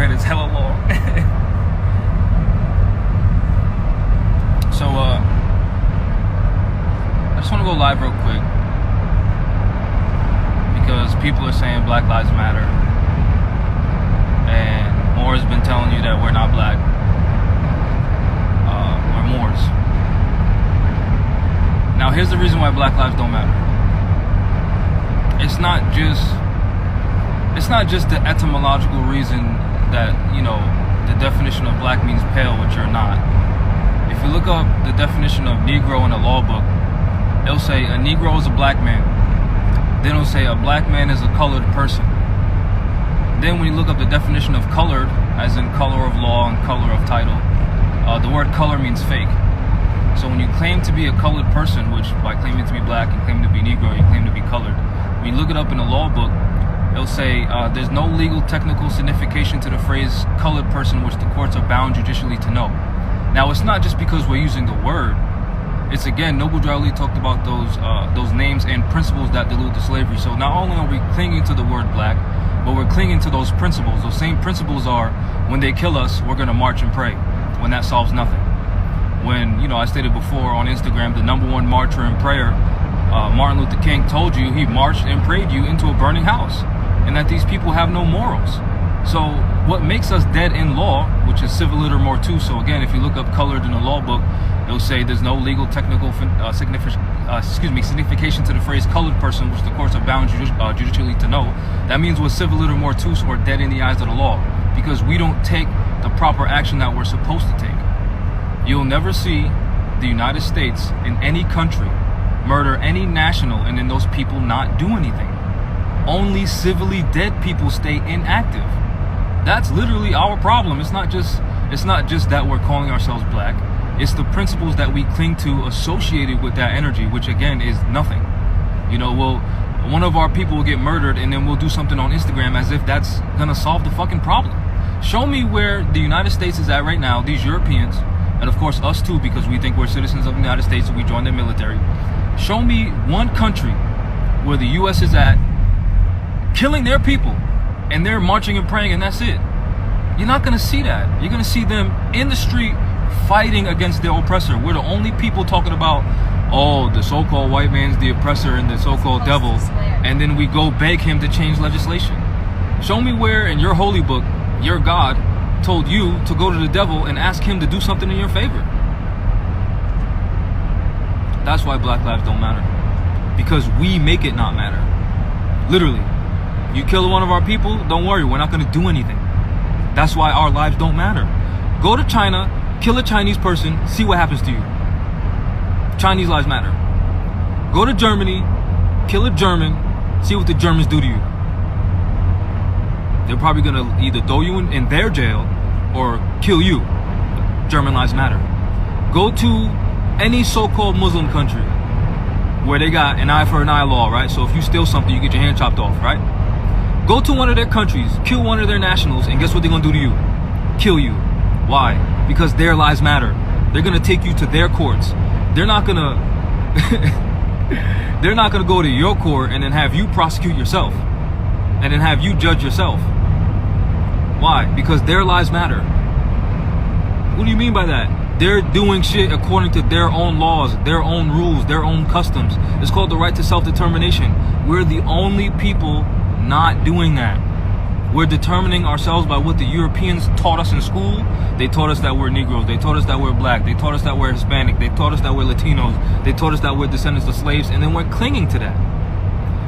Instagram is hella long. So I just want to go live real quick because people are saying Black Lives Matter, and Moore has been telling you that we're not black. We're Moors. Now here's the reason why Black lives don't matter. It's not just the etymological reason that, you know, the definition of black means pale, which you're not. If you look up the definition of Negro in the law book, it'll say a Negro is a black man. Then it'll say a black man is a colored person. Then when you look up the definition of colored, as in color of law and color of title, the word color means fake. So when you claim to be a colored person, which by claiming to be black and claiming to be Negro, you claim to be colored. When you look it up in the law book, it'll say there's no legal technical signification to the phrase colored person, which the courts are bound judicially to know. Now, it's not just because we're using the word. It's, again, Noble Drew talked about those names and principles that delude to slavery. So not only are we clinging to the word black, but we're clinging to those principles. Those same principles are, when they kill us, we're going to march and pray, when that solves nothing. When, you know, I stated before on Instagram, the #1 marcher in prayer, Martin Luther King, told you he marched and prayed you into a burning house, and that these people have no morals. So what makes us dead in law, which is civil literature 2. So again, if you look up colored in the law book, it'll say there's no legal technical signification to the phrase colored person, which the courts are bound judicially to know. That means we're civil literature 2, so we're dead in the eyes of the law, because we don't take the proper action that we're supposed to take. You'll never see the United States in any country murder any national and then those people not do anything. Only civilly dead people stay inactive. That's literally our problem. It's not just that we're calling ourselves black. It's the principles that we cling to associated with that energy, which again is nothing. You know, one of our people will get murdered and then we'll do something on Instagram as if that's gonna solve the fucking problem. Show me where the United States is at right now, these Europeans, and of course us too, because we think we're citizens of the United States and we join their military. Show me one country where the US is at killing their people and they're marching and praying and that's it. You're not gonna see that. You're gonna see them in the street fighting against their oppressor. We're the only people talking about, oh, the so-called white man's the oppressor and the so-called devil, and then we go beg him to change legislation. Show me where in your holy book your God told you to go to the devil and ask him to do something in your favor. That's why black lives don't matter, because we make it not matter. Literally, you kill one of our people, don't worry, we're not going to do anything. That's why our lives don't matter. Go to China, kill a Chinese person, see what happens to you. Chinese lives matter. Go to Germany, kill a German, see what the Germans do to you. They're probably going to either throw you in their jail or kill you. German lives matter. Go to any so-called Muslim country where they got an eye for an eye law, right? So if you steal something, you get your hand chopped off, right? Go to one of their countries, kill one of their nationals, and guess what they're going to do to you? Kill you. Why? Because their lives matter. They're going to take you to their courts. They're not going to go to your court and then have you prosecute yourself and then have you judge yourself. Why? Because their lives matter. What do you mean by that? They're doing shit according to their own laws, their own rules, their own customs. It's called the right to self-determination. We're the only people not doing that. We're determining ourselves by what the Europeans taught us in school. They taught us that we're Negroes. They taught us that we're black. They taught us that we're Hispanic. They taught us that we're Latinos. They taught us that we're descendants of slaves, and then we're clinging to that.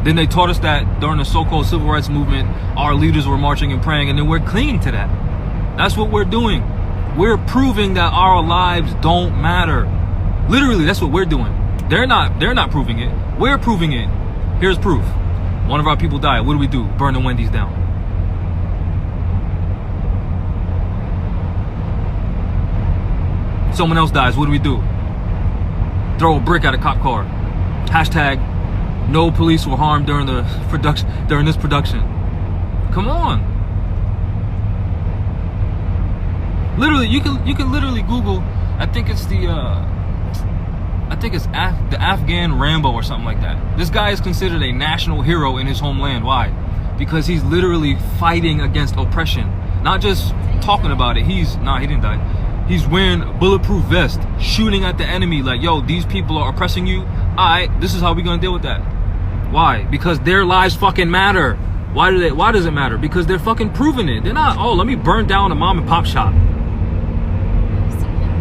Then they taught us that during the so-called civil rights movement, our leaders were marching and praying, and then we're clinging to that. That's what we're doing. We're proving that our lives don't matter. Literally, that's what we're doing. They're not proving it. We're proving it. Here's proof. One of our people died. What do? Burn the Wendy's down. Someone else dies. What do? Throw a brick at a cop car. Hashtag no police were harmed during this production. Come on. Literally, you can literally Google. I think it's the Afghan Rambo or something like that. This guy is considered a national hero in his homeland. Why? because he's literally fighting against oppression, not just talking about it. He didn't die. He's wearing a bulletproof vest, shooting at the enemy like, yo, these people are oppressing you. Alright, this is how we gonna deal with that. Why? Because their lives fucking matter. Why does it matter? Because they're fucking proving it. They're not, oh, let me burn down a mom and pop shop.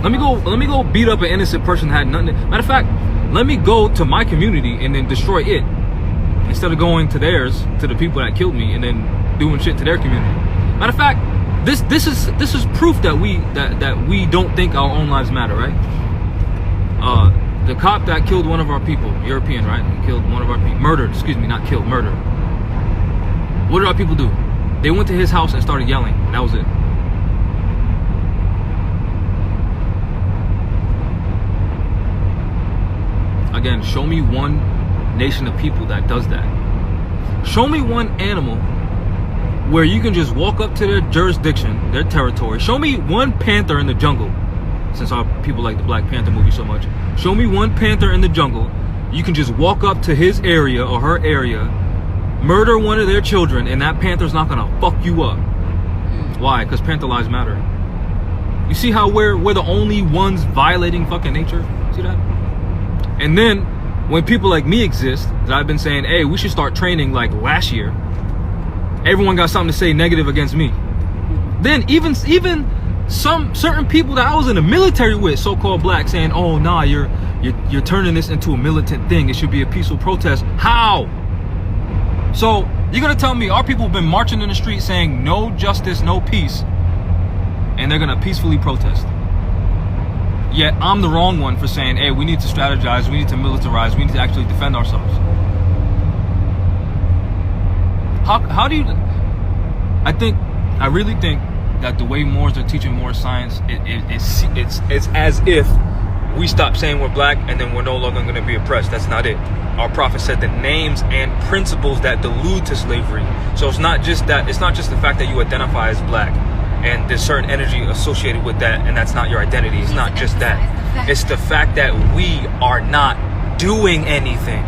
Let me go beat up an innocent person that had nothing. Matter of fact, let me go to my community and then destroy it, instead of going to theirs, to the people that killed me, and then doing shit to their community. Matter of fact, this is proof that we don't think our own lives matter, right? The cop that killed one of our people, European, right? He killed one of our people, murdered. Excuse me, not killed, murdered. What did our people do? They went to his house and started yelling, and that was it. Again, show me one nation of people that does that. Show me one animal where you can just walk up to their jurisdiction, their territory. Show me one panther in the jungle, since our people like the Black Panther movie so much. Show me one panther in the jungle. You can just walk up to his area or her area, murder one of their children, and that panther's not gonna fuck you up. Why? Because panther lives matter. You see how we're the only ones violating fucking nature? See that? And then when people like me exist, that I've been saying, hey, we should start training like last year, everyone got something to say negative against me. Then even some certain people that I was in the military with, so-called black, saying, oh nah, you're turning this into a militant thing. It should be a peaceful protest. How? So you're gonna tell me our people have been marching in the street saying no justice, no peace, and they're gonna peacefully protest? Yet I'm the wrong one for saying, hey, we need to strategize, we need to militarize, we need to actually defend ourselves. How do you... I really think that the way Moors are teaching more science, it's as if we stop saying we're black and then we're no longer going to be oppressed. That's not it. Our prophet said the names and principles that delude to slavery. So it's not just the fact that you identify as black and there's certain energy associated with that, and that's not your identity. It's not just that. It's the fact that we are not doing anything.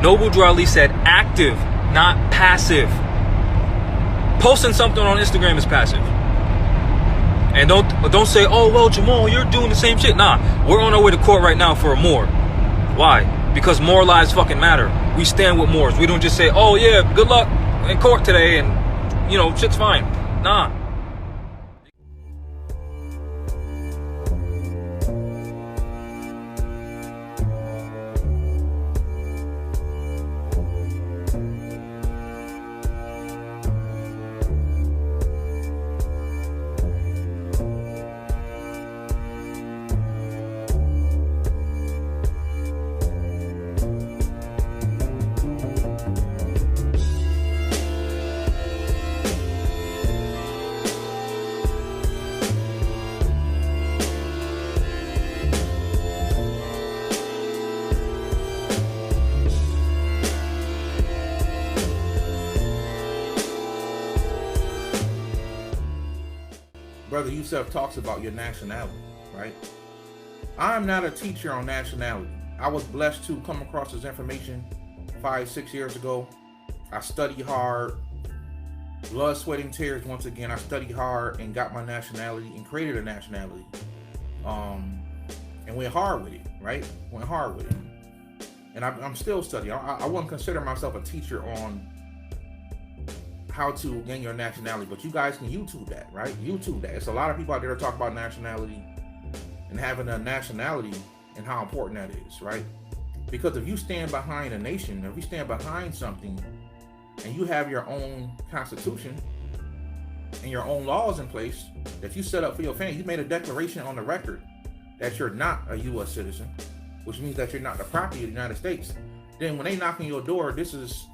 Noble Drew Ali said active, not passive. Posting something on Instagram is passive. And don't say, oh, well, Jamal, you're doing the same shit. Nah, we're on our way to court right now for a Moor. Why? Because more lives fucking matter. We stand with Moors. We don't just say, oh, yeah, good luck in court today and, you know, shit's fine. Nah. Brother Yusuf talks about your nationality, right? I'm not a teacher on nationality. I was blessed to come across this information 5-6 years ago. I studied hard, blood, sweat, and tears. Once again, I studied hard and got my nationality and created a nationality. And went hard with it, right? Went hard with it. And I'm still studying. I wouldn't consider myself a teacher on how to gain your nationality, but you guys can YouTube that, right? YouTube that. It's a lot of people out there that talk about nationality and having a nationality and how important that is, right? Because if you stand behind a nation, if you stand behind something and you have your own constitution and your own laws in place that you set up for your family, you made a declaration on the record that you're not a U.S. citizen, which means that you're not the property of the United States. Then when they knock on your door, this is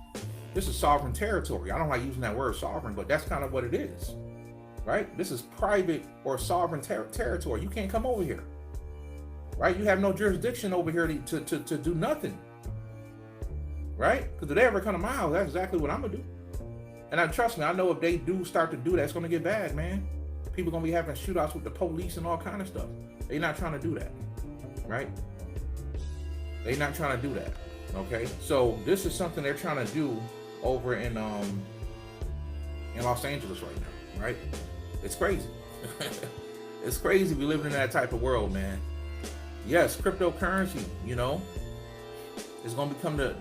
sovereign territory. I don't like using that word sovereign, but that's kind of what it is, right? This is private or sovereign territory. You can't come over here, right? You have no jurisdiction over here to do nothing, right? Because if they ever come to my house, that's exactly what I'm gonna do. And trust me, I know if they do start to do that, it's gonna get bad, man. People gonna be having shootouts with the police and all kind of stuff. They're not trying to do that, right? They're not trying to do that. Okay, so this is something they're trying to do over in in Los Angeles right now, right? It's crazy. It's crazy we living in that type of world, man. Yes, cryptocurrency, you know, it's gonna become the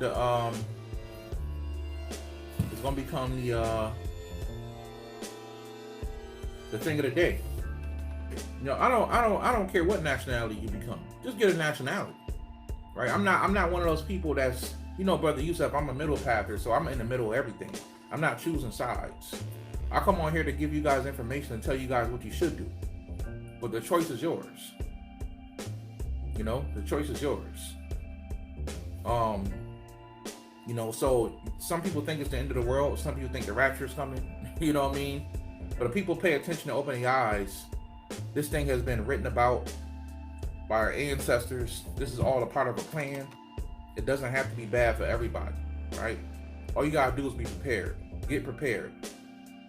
thing of the day. You know, I don't care what nationality you become. Just get a nationality, right? I'm not one of those people that's, you know, Brother Yusuf, I'm a middle pather, so I'm in the middle of everything. I'm not choosing sides. I come on here to give you guys information and tell you guys what you should do. But the choice is yours. You know, the choice is yours. You know, so some people think it's the end of the world. Some people think the rapture is coming. You know what I mean? But if people pay attention to open their eyes, this thing has been written about by our ancestors. This is all a part of a plan. It doesn't have to be bad for everybody, right? All you gotta do is be prepared. Get prepared.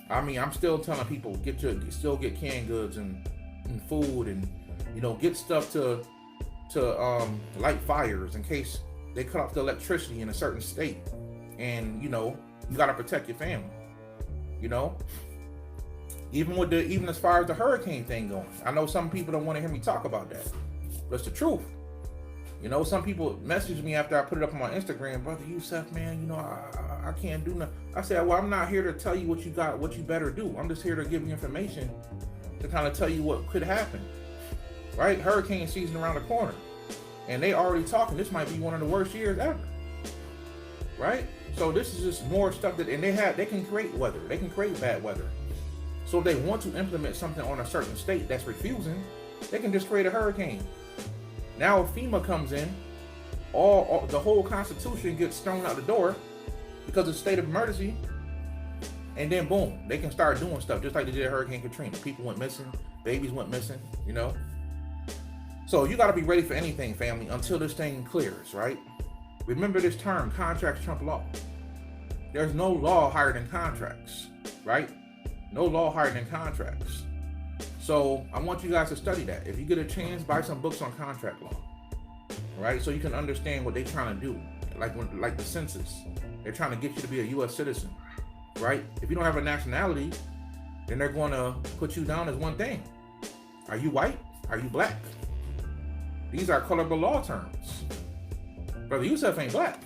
I mean, I'm still telling people, still get canned goods and food, and, you know, get stuff to light fires in case they cut off the electricity in a certain state. And, you know, you gotta protect your family. You know, even as far as the hurricane thing going, I know some people don't want to hear me talk about that, but it's the truth. You know, some people message me after I put it up on my Instagram, Brother Yusuf, man, you know, I can't do nothing. I said, well, I'm not here to tell you what you better do. I'm just here to give you information to kind of tell you what could happen, right? Hurricane season around the corner, and they already talking. This might be one of the worst years ever, right? So this is just more stuff that, and they can create weather. They can create bad weather. So if they want to implement something on a certain state that's refusing, they can just create a hurricane. Now if FEMA comes in, the whole Constitution gets thrown out the door because it's a state of emergency, and then boom, they can start doing stuff just like they did at Hurricane Katrina. People went missing, babies went missing, you know. So you got to be ready for anything, family, until this thing clears, right? Remember this term, contracts trump law. There's no law higher than contracts, right? No law higher than contracts. So I want you guys to study that. If you get a chance, buy some books on contract law, right? So you can understand what they're trying to do. Like the census, they're trying to get you to be a U.S. citizen, right? If you don't have a nationality, then they're going to put you down as one thing. Are you white? Are you black? These are colorable law terms. Brother Yusuf ain't black.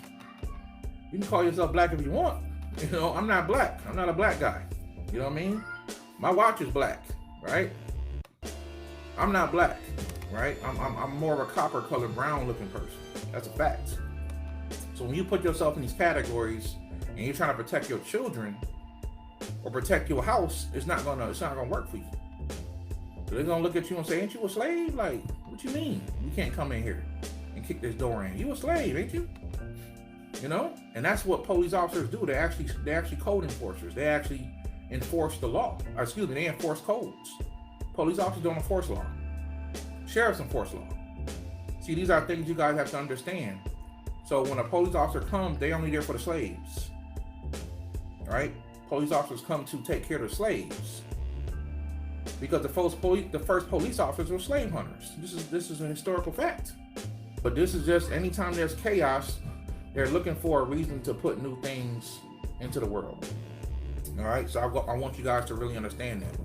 You can call yourself black if you want. You know, I'm not black. I'm not a black guy. You know what I mean? My watch is black, right? I'm not black, right? I'm more of a copper colored, brown looking person. That's a fact. So when you put yourself in these categories and you're trying to protect your children or protect your house, it's not gonna work for you. So they're gonna look at you and say, ain't you a slave? Like, what you mean? You can't come in here and kick this door in. You a slave, ain't you? You know? And that's what police officers do. They're actually code enforcers. They actually enforce the law. They enforce codes. Police officers don't enforce law. Sheriffs enforce law. See, these are things you guys have to understand. So when a police officer comes, they're only there for the slaves. Right? Police officers come to take care of the slaves. Because the first police officers were slave hunters. This is a historical fact. But this is just, anytime there's chaos, they're looking for a reason to put new things into the world. All right, so I want you guys to really understand that.